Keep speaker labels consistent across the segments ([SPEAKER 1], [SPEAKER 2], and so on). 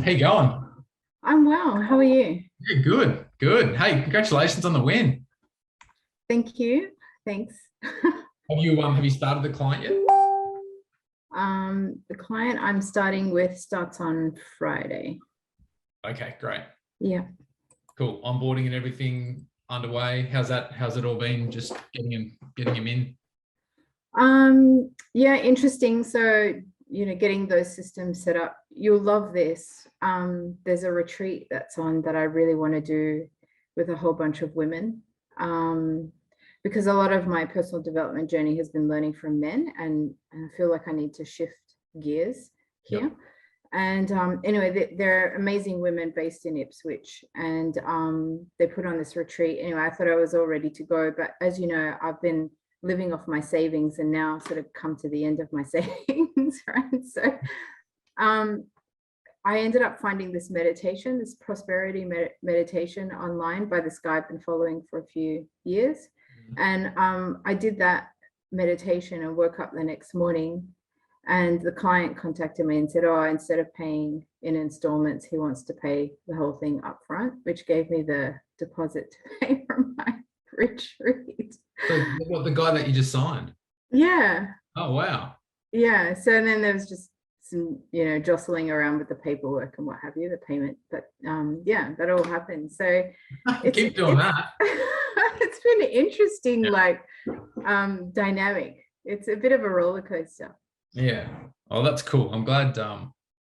[SPEAKER 1] How you going?
[SPEAKER 2] I'm well. How are you?
[SPEAKER 1] Yeah, good, good. Hey, congratulations on the win.
[SPEAKER 2] Thank you. Thanks.
[SPEAKER 1] Have you started the client yet?
[SPEAKER 2] The client I'm starting with starts on Friday.
[SPEAKER 1] Okay, great.
[SPEAKER 2] Yeah.
[SPEAKER 1] Cool. Onboarding and everything underway. How's it all been? Just getting him in.
[SPEAKER 2] Yeah, interesting. So, getting those systems set up, you'll love this. There's a retreat that's on that I really want to do with a whole bunch of women. Because a lot of my personal development journey has been learning from men, and I feel like I need to shift gears here.
[SPEAKER 1] Yep.
[SPEAKER 2] And anyway, they're amazing women based in Ipswich, and they put on this retreat. Anyway, I thought I was all ready to go, but as you know, I've been living off my savings and now sort of come to the end of my savings, right? So I ended up finding this meditation, this prosperity meditation online by this guy I've been following for a few years. And I did that meditation and woke up the next morning, and the client contacted me and said, oh, instead of paying in installments, he wants to pay the whole thing up front, which gave me the deposit to pay for my retreat.
[SPEAKER 1] So what, the guy that you just signed?
[SPEAKER 2] Yeah.
[SPEAKER 1] Oh, wow.
[SPEAKER 2] Yeah. So then there was just some, jostling around with the paperwork and what have you, the payment. But yeah, that all happened. So
[SPEAKER 1] Keep doing that.
[SPEAKER 2] It's been an interesting, dynamic. It's a bit of a roller coaster.
[SPEAKER 1] Yeah. Oh, that's cool. I'm glad.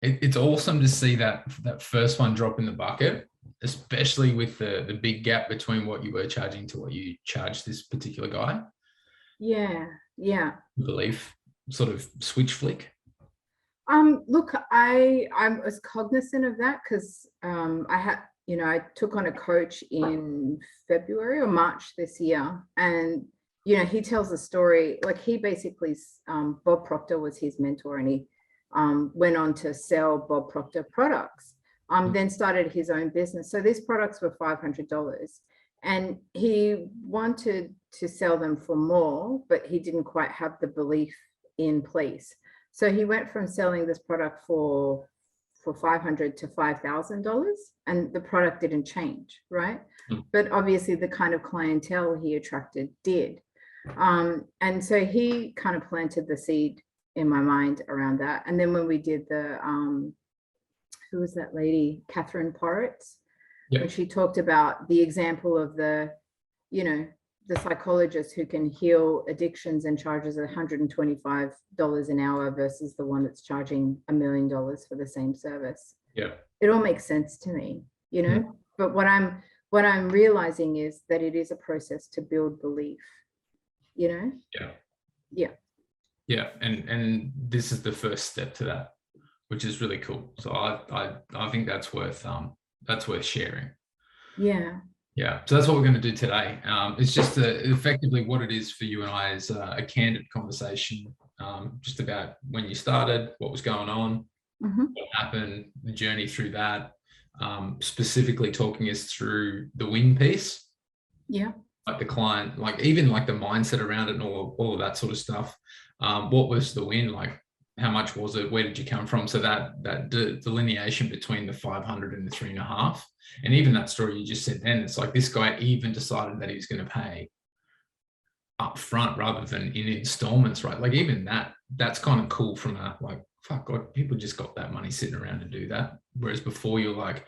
[SPEAKER 1] It's awesome to see that first one drop in the bucket, especially with the big gap between what you were charging to what you charged this particular guy.
[SPEAKER 2] Yeah. Yeah.
[SPEAKER 1] Belief sort of switch flick.
[SPEAKER 2] Look, I was cognizant of that because I took on a coach in February or March this year, and he tells a story. Like, he basically, Bob Proctor was his mentor, and he went on to sell Bob Proctor products. Then started his own business. So these products were $500, and he wanted to sell them for more, but he didn't quite have the belief in place. So he went from selling this product for $500 to $5,000, and the product didn't change, right? But obviously the kind of clientele he attracted did. And so he kind of planted the seed in my mind around that. And then when we did the, who was that lady? Catherine Porritz, when she talked about the example of the psychologist who can heal addictions and charges $125 an hour versus the one that's charging $1 million for the same service.
[SPEAKER 1] Yeah.
[SPEAKER 2] It all makes sense to me, but what I'm realizing is that it is a process to build belief,
[SPEAKER 1] Yeah.
[SPEAKER 2] Yeah.
[SPEAKER 1] Yeah. And this is the first step to that, which is really cool. So I think that's worth sharing.
[SPEAKER 2] Yeah.
[SPEAKER 1] Yeah, so that's what we're going to do today. It's just effectively what it is for you and I is a candid conversation, just about when you started, what was going on, what happened, the journey through that, specifically talking us through the win piece.
[SPEAKER 2] Yeah.
[SPEAKER 1] Like the client, like even like the mindset around it and all of that sort of stuff. What was the win? Like, how much was it? Where did you come from? So that delineation between the 500 and the 3.5, and even that story you just said then, it's like this guy even decided that he was going to pay up front rather than in installments, right? Like, even that's kind of cool from a, like, fuck, like, people just got that money sitting around to do that. Whereas before you're like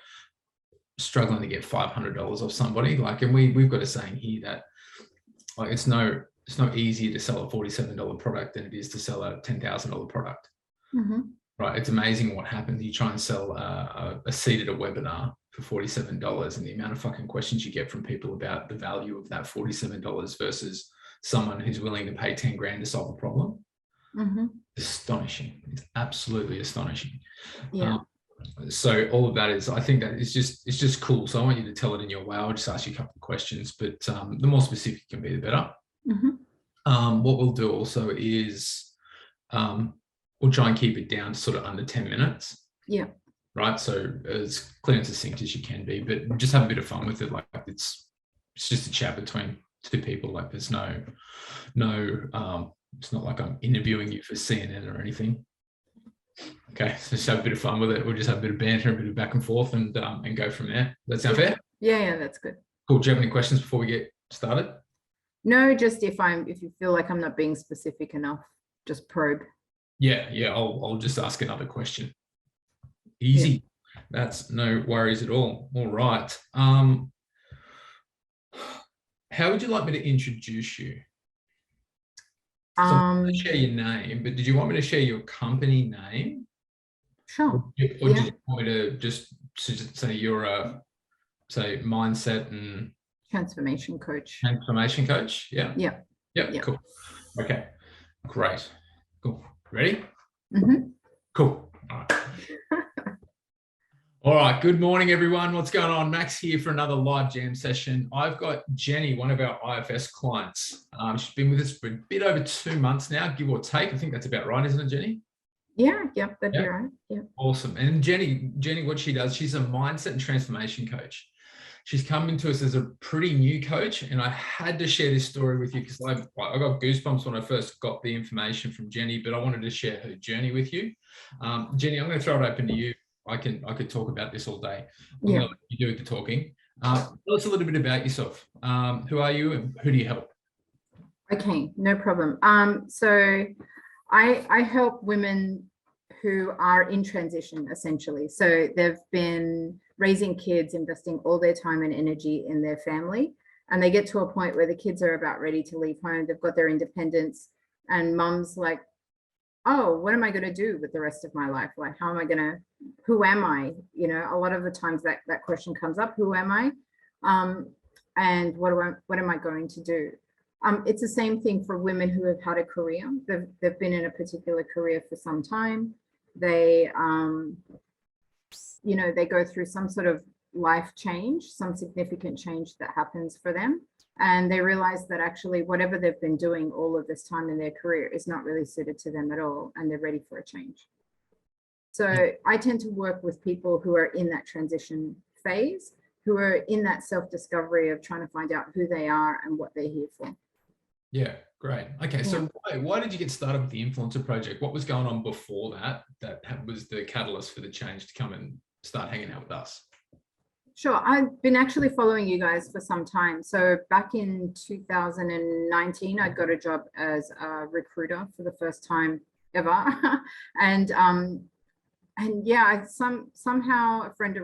[SPEAKER 1] struggling to get $500 off somebody. Like, and we've got a saying here that, like, it's no easier to sell a $47 product than it is to sell a $10,000 product. Right? It's amazing what happens. You try and sell a seat at a webinar for $47, and the amount of fucking questions you get from people about the value of that $47 versus someone who's willing to pay 10 grand to solve a problem. Astonishing. It's absolutely astonishing.
[SPEAKER 2] Yeah.
[SPEAKER 1] So all of that is, I think that it's just cool. So I want you to tell it in your way. I'll just ask you a couple of questions, but the more specific you can be, the better. What we'll do also is we'll try and keep it down to sort of under 10 minutes.
[SPEAKER 2] Yeah.
[SPEAKER 1] Right. So as clear and succinct as you can be, but just have a bit of fun with it. Like, it's just a chat between two people. Like, there's no, it's not like I'm interviewing you for CNN or anything. Okay, so just have a bit of fun with it. We'll just have a bit of banter, a bit of back and forth, and go from there. Does that sound fair?
[SPEAKER 2] Yeah, that's good.
[SPEAKER 1] Cool. Do you have any questions before we get started?
[SPEAKER 2] No, just if you feel like I'm not being specific enough, just probe.
[SPEAKER 1] Yeah. I'll just ask another question. Easy.
[SPEAKER 2] Yeah.
[SPEAKER 1] That's no worries at all. All right. How would you like me to introduce you? So I'm going to share your name, but did you want me to share your company name?
[SPEAKER 2] Sure.
[SPEAKER 1] Or did you want me to just say you're a mindset and
[SPEAKER 2] transformation coach?
[SPEAKER 1] Yeah.
[SPEAKER 2] Yeah.
[SPEAKER 1] Cool. Okay. Great. Cool. Ready?
[SPEAKER 2] Mm-hmm.
[SPEAKER 1] Cool. All right. All right. Good morning, everyone. What's going on? Max here for another live jam session. I've got Jenny, one of our IFS clients. She's been with us for a bit over 2 months now, give or take. I think that's about right, isn't it, Jenny?
[SPEAKER 2] Yeah. Yep. That'd be right. Yeah.
[SPEAKER 1] Awesome. And Jenny, what she does, she's a mindset and transformation coach. She's come into us as a pretty new coach, and I had to share this story with you because I got goosebumps when I first got the information from Jenny, but I wanted to share her journey with you. Jenny, I'm going to throw it open to you. I could talk about this all day. I'm going to let you do the talking. Tell us a little bit about yourself. Who are you and who do you help?
[SPEAKER 2] Okay, no problem. So I help women who are in transition, essentially. So they've been raising kids, investing all their time and energy in their family, and they get to a point where the kids are about ready to leave home. They've got their independence, and mum's like, oh, what am I going to do with the rest of my life? Like, who am I? You know, a lot of the times that question comes up, who am I? And what am I going to do? It's the same thing for women who have had a career. They've been in a particular career for some time. They, they go through some sort of life change, some significant change that happens for them. And they realize that actually whatever they've been doing all of this time in their career is not really suited to them at all, and they're ready for a change. So I tend to work with people who are in that transition phase, who are in that self-discovery of trying to find out who they are and what they're here for.
[SPEAKER 1] Yeah, great. Okay, so why did you get started with the Influencer Project? What was going on before that was the catalyst for the change to come and start hanging out with us?
[SPEAKER 2] Sure. I've been actually following you guys for some time. So back in 2019, I got a job as a recruiter for the first time ever. And yeah, somehow a friend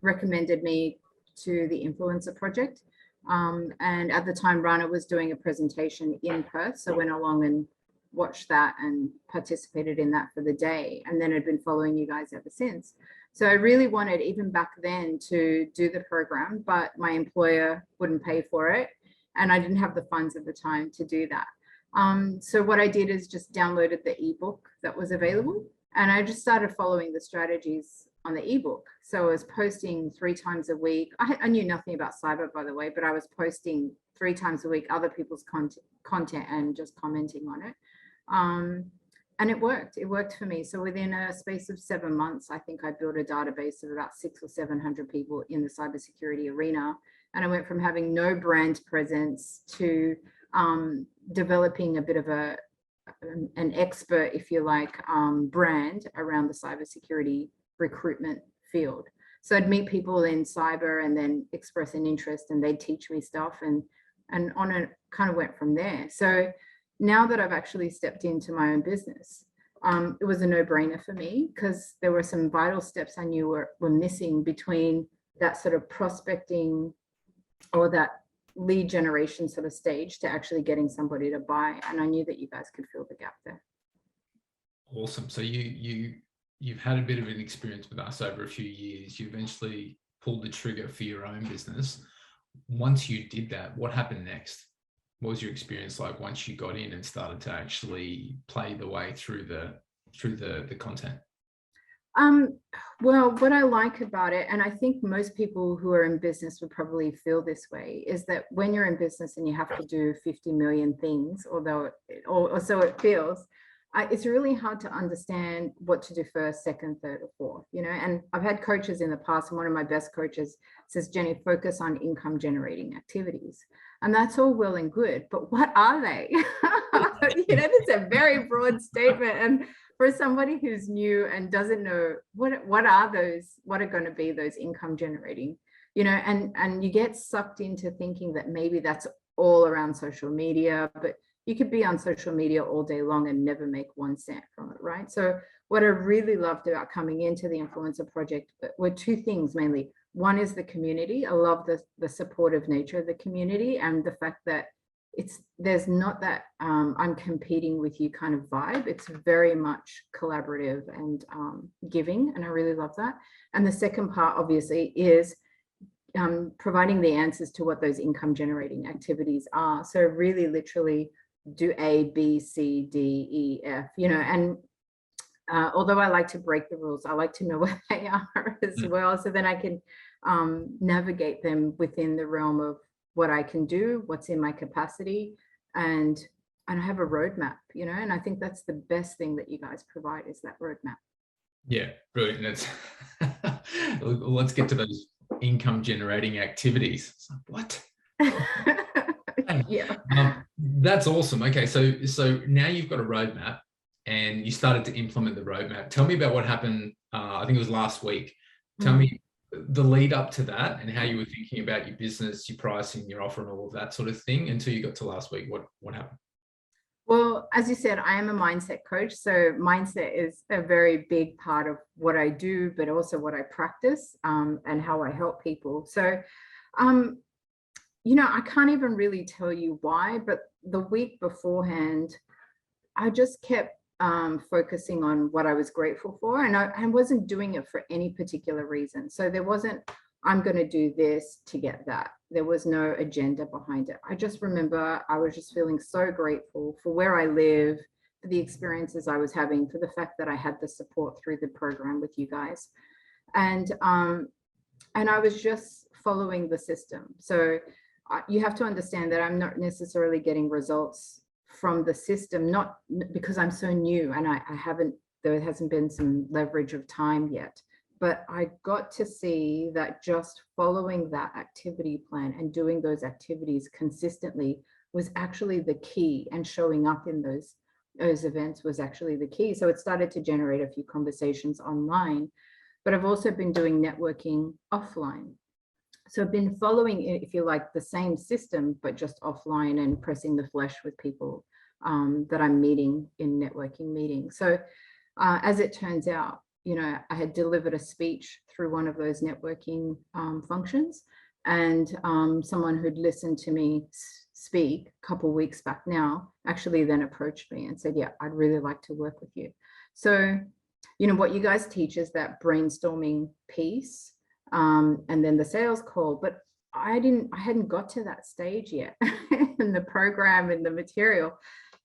[SPEAKER 2] recommended me to the Influencer Project. And at the time, Rana was doing a presentation in Perth. So I went along and watched that and participated in that for the day. And then I'd been following you guys ever since. So I really wanted, even back then, to do the program, but my employer wouldn't pay for it. And I didn't have the funds at the time to do that. So what I did is just downloaded the ebook that was available. And I just started following the strategies on the ebook. So I was posting 3 times a week. I knew nothing about cyber, by the way, but I was posting 3 times a week other people's content and just commenting on it. And it worked. It worked for me. So within a space of 7 months, I think I built a database of about 600 or 700 people in the cybersecurity arena. And I went from having no brand presence to developing a bit of an expert, if you like, brand around the cybersecurity recruitment field. So I'd meet people in cyber and then express an interest, and they'd teach me stuff, and on it kind of went from there. So now that I've actually stepped into my own business, it was a no-brainer for me, because there were some vital steps I knew were missing between that sort of prospecting or that lead generation sort of stage to actually getting somebody to buy. And I knew that you guys could fill the gap there.
[SPEAKER 1] Awesome. So you've had a bit of an experience with us over a few years. You eventually pulled the trigger for your own business. Once you did that, what happened next? What was your experience like once you got in and started to actually play the way through the content?
[SPEAKER 2] Well, what I like about it, and I think most people who are in business would probably feel this way, is that when you're in business and you have to do 50 million things, or so it feels, it's really hard to understand what to do first, second, third, or fourth, and I've had coaches in the past, and one of my best coaches says, Jenny, focus on income generating activities. And that's all well and good, but what are they? That's a very broad statement. And for somebody who's new and doesn't know what are going to be those income generating, you know, and you get sucked into thinking that maybe that's all around social media, but you could be on social media all day long and never make 1 cent from it, right? So what I really loved about coming into the Influencer Project were 2 things mainly. One is the community. I love the supportive nature of the community and the fact that there's not that I'm competing with you kind of vibe. It's very much collaborative and giving, and I really love that. And the second part obviously is providing the answers to what those income generating activities are. So really literally do A, B, C, D, E, F, you know, and although I like to break the rules, I like to know what they are as well. So then I can navigate them within the realm of what I can do, what's in my capacity, and I have a roadmap, you know, and I think that's the best thing that you guys provide is that roadmap.
[SPEAKER 1] Yeah, brilliant. Let's get to those income generating activities. What?
[SPEAKER 2] Yeah.
[SPEAKER 1] That's awesome. Okay, so now you've got a roadmap and you started to implement the roadmap. Tell me about what happened. I think it was last week. Tell me the lead up to that and how you were thinking about your business, your pricing, your offer, and all of that sort of thing until you got to last week. What happened?
[SPEAKER 2] Well, as you said, I am a mindset coach. So mindset is a very big part of what I do, but also what I practice and how I help people. So, you know, I can't even really tell you why, but the week beforehand, I just kept focusing on what I was grateful for, and I wasn't doing it for any particular reason. So there wasn't, I'm going to do this to get that. There was no agenda behind it. I just remember I was just feeling so grateful for where I live, for the experiences I was having, for the fact that I had the support through the program with you guys, and I was just following the system. So you have to understand that I'm not necessarily getting results from the system, not because I'm so new and there hasn't been some leverage of time yet, but I got to see that just following that activity plan and doing those activities consistently was actually the key, and showing up in those events was actually the key. So it started to generate a few conversations online, but I've also been doing networking offline. So I've been following, if you like, the same system, but just offline and pressing the flesh with people that I'm meeting in networking meetings. So as it turns out, you know, I had delivered a speech through one of those networking functions, and someone who'd listened to me speak a couple of weeks back now actually then approached me and said, yeah, I'd really like to work with you. So, you know, what you guys teach is that brainstorming piece, and then the sales call, but I hadn't got to that stage yet in the program and the material.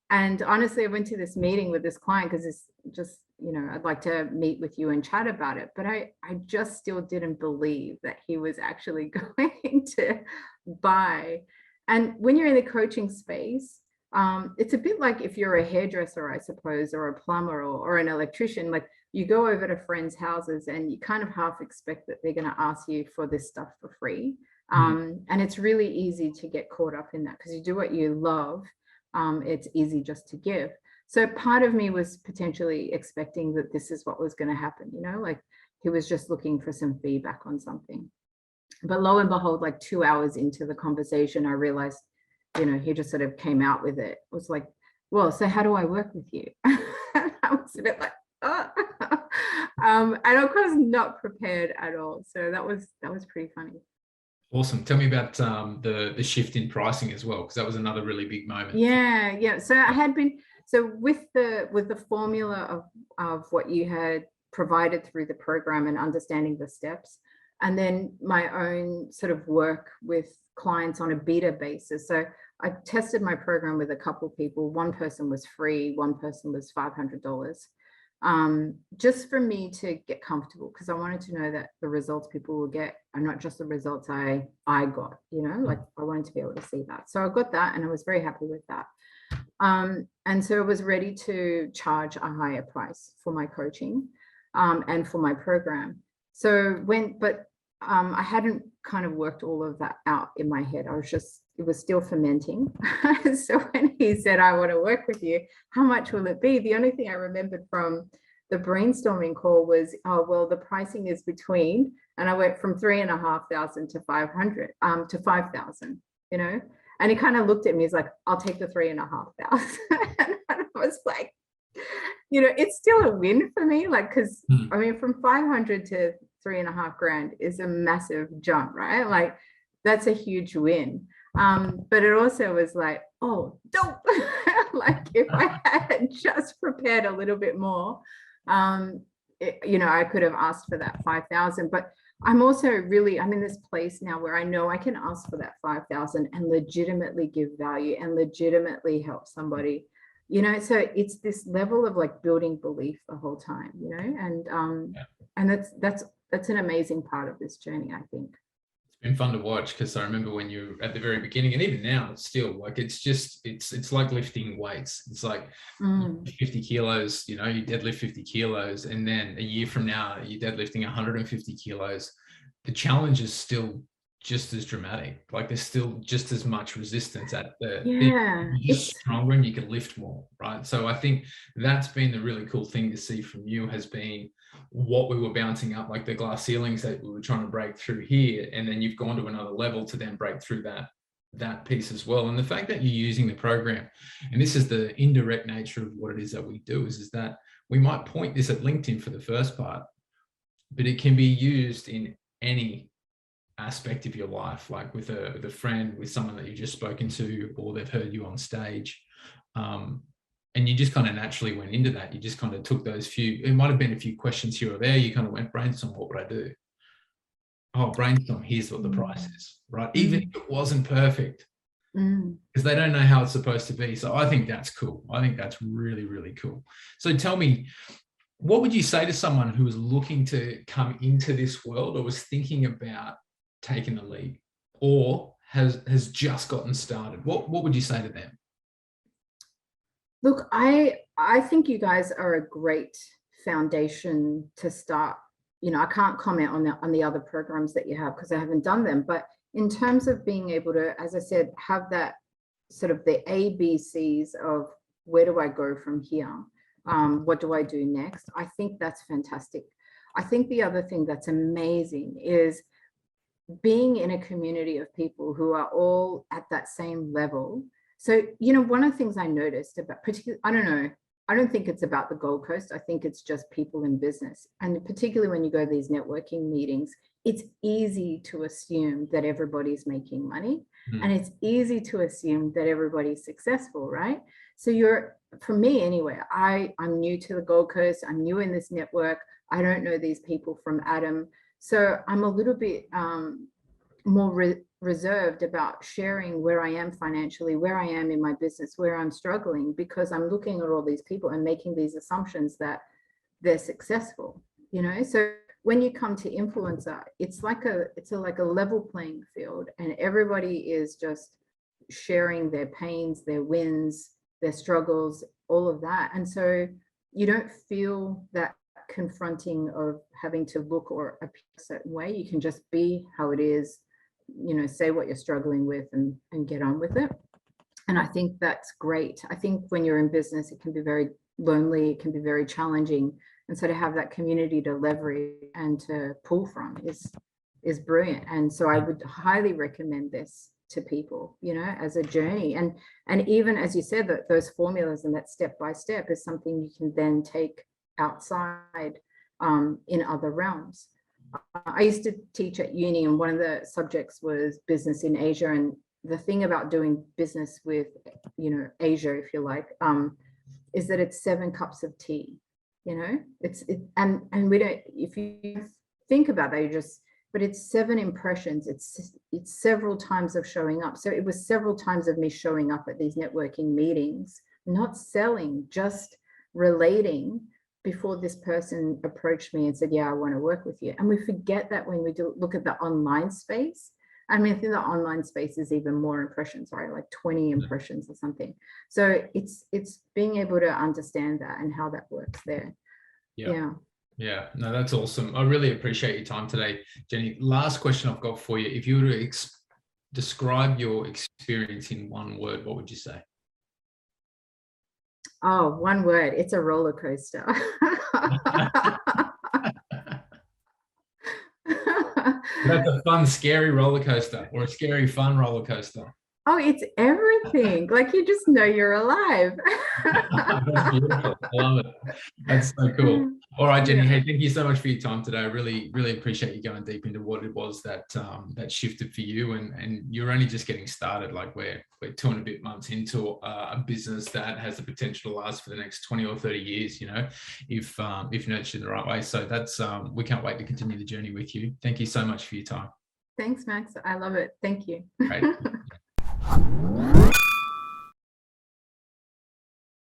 [SPEAKER 2] And honestly, I went to this meeting with this client because it's just, you know, I'd like to meet with you and chat about it, but I just still didn't believe that he was actually going to buy. And when you're in the coaching space, it's a bit like if you're a hairdresser, I suppose, or a plumber or an electrician, like you go over to friends' houses and you kind of half expect that they're going to ask you for this stuff for free. And it's really easy to get caught up in that because you do what you love. It's easy just to give. So part of me was potentially expecting that this is what was going to happen, you know, like he was just looking for some feedback on something. But lo and behold, like 2 hours into the conversation, I realized, you know, he just sort of came out with it. It was like, well, so how do I work with you? I was a bit like, oh. And of course not prepared at all. So that was pretty funny.
[SPEAKER 1] Awesome. Tell me about the shift in pricing as well, because that was another really big moment.
[SPEAKER 2] Yeah. So I had been, so with the formula of what you had provided through the program and understanding the steps, and then my own sort of work with clients on a beta basis. So I tested my program with a couple of people. One person was free, one person was $500. Just for me to get comfortable, because I wanted to know that the results people will get are not just the results I got, you know, like I wanted to be able to see that. So I got that and I was very happy with that. And so I was ready to charge a higher price for my coaching and for my program. So but I hadn't kind of worked all of that out in my head. It was still fermenting. So when he said, I want to work with you, how much will it be? The only thing I remembered from the brainstorming call was, oh, well, the pricing is between, and I went from 3,500 to 500, to 5,000, you know, and he kind of looked at me, he's like, I'll take the 3,500. And I was like, you know, it's still a win for me. Like, cause I mean, from 500 to 3.5 grand is a massive jump, right? Like that's a huge win. But it also was like, oh, don't like if I had just prepared a little bit more, you know, I could have asked for that 5,000. But I'm also really, I'm in this place now where I know I can ask for that 5,000 and legitimately give value and legitimately help somebody, you know. So it's this level of like building belief the whole time, you know, and that's an amazing part of this journey, I think.
[SPEAKER 1] It's been fun to watch, because I remember when you at the very beginning, and even now it's still like, it's like lifting weights. It's like 50 kilos, you know, you deadlift 50 kilos, and then a year from now you're deadlifting 150 kilos. The challenge is still just as dramatic. Like there's still just as much resistance at
[SPEAKER 2] Yeah,
[SPEAKER 1] you're just stronger and you can lift more, right? So I think that's been the really cool thing to see from you, has been what we were bouncing up, like the glass ceilings that we were trying to break through here, and then you've gone to another level to then break through that piece as well. And the fact that you're using the program, and this is the indirect nature of what it is that we do, is that we might point this at LinkedIn for the first part, but it can be used in any aspect of your life, like with a friend, with someone that you've just spoken to, or they've heard you on stage. And you just kind of naturally went into that. You just kind of took those few, it might have been a few questions here or there. You kind of went, brainstorm, what would I do? Oh, brainstorm, here's what the price is, right? Even if it wasn't perfect, because they don't know how it's supposed to be. So I think that's cool. I think that's really, really cool. So tell me, what would you say to someone who was looking to come into this world, or was thinking about taking the lead, or has just gotten started? What would you say to them?
[SPEAKER 2] Look, I think you guys are a great foundation to start. You know, I can't comment on the other programs that you have because I haven't done them, but in terms of being able to, as I said, have that sort of the ABCs of where do I go from here? What do I do next? I think that's fantastic. I think the other thing that's amazing is being in a community of people who are all at that same level. So, you know, one of the things I noticed about particularly, I don't know, I don't think it's about the Gold Coast. I think it's just people in business. And particularly when you go to these networking meetings, it's easy to assume that everybody's making money, and it's easy to assume that everybody's successful, right? So for me anyway, I'm new to the Gold Coast. I'm new in this network. I don't know these people from Adam. So I'm a little bit more reserved about sharing where I am financially, where I am in my business, where I'm struggling, because I'm looking at all these people and making these assumptions that they're successful, you know? So when you come to influencer, it's like a level playing field, and everybody is just sharing their pains, their wins, their struggles, all of that. And so you don't feel that confronting of having to look or appear a certain way. You can just be how it is, you know, say what you're struggling with and get on with it. And I think that's great. I think when you're in business, it can be very lonely, it can be very challenging. And so to have that community to leverage and to pull from is brilliant. And so I would highly recommend this to people, you know, as a journey. And even as you said, that those formulas and that step by step is something you can then take outside in other realms. I used to teach at uni, and one of the subjects was business in Asia. And the thing about doing business with, you know, Asia, if you like, is that it's 7 cups of tea. You know, and we don't. If you think about that, but it's 7 impressions. It's several times of showing up. So it was several times of me showing up at these networking meetings, not selling, just relating, before this person approached me and said, yeah, I want to work with you. And we forget that when we do look at the online space. I mean, I think the online space is even more impressions, right? Like 20 impressions or something. So it's being able to understand that and how that works there. Yeah.
[SPEAKER 1] Yeah, no, that's awesome. I really appreciate your time today, Jenny. Last question I've got for you. If you were to describe your experience in one word, what would you say?
[SPEAKER 2] Oh, one word. It's a roller coaster.
[SPEAKER 1] That's a fun, scary roller coaster, or a scary, fun roller coaster.
[SPEAKER 2] Oh, it's everything. Like you just know you're alive.
[SPEAKER 1] That's beautiful. I love it. That's so cool. All right, Jenny.
[SPEAKER 2] Yeah.
[SPEAKER 1] Hey, thank you so much for your time today. I really, really appreciate you going deep into what it was that that shifted for you, and you're only just getting started. Like we're 2 and a bit months into a business that has the potential to last for the next 20 or 30 years. You know, if nurtured in the right way. So that's we can't wait to continue the journey with you. Thank you so much for your time.
[SPEAKER 2] Thanks, Max. I love it. Thank you.
[SPEAKER 1] Great.